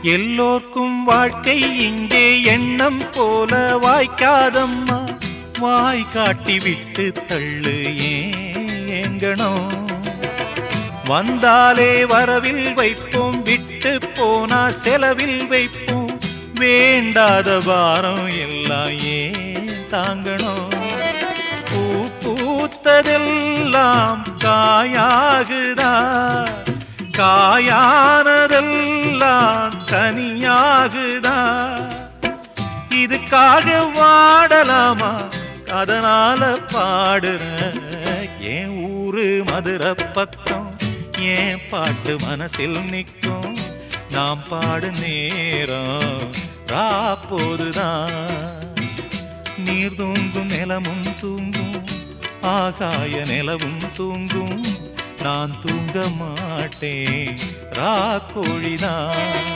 எல்லோர்க்கும் வாழ்க்கை இங்கே எண்ணம் போல வாய்க்காதம்மா. வாய் காட்டி விட்டு தள்ளு ஏங்கணும். வந்தாலே வரவில் வைப்போம், விட்டு போனா செலவில் வைப்போம். வேண்டாத பாரம் எல்லாம் ஏன் தாங்கணும். பூ பூத்ததெல்லாம் காயாகுதா, காயானதெல்லாம் கனியாகுதா. இதுக்காக வாடலாமா, அதனால பாடுற. என் ஊரு மதுரை பக்கம், என் பாட்டு மனசில் நிற்கும். நாம் பாடு நேரம் ராப்போதுதான். நீர் தூங்கும் நிலமும் தூங்கும், ஆகாய நிலவும் தூங்கும். நான் தூங்க மாட்டேன் ராக்கோழிதான்.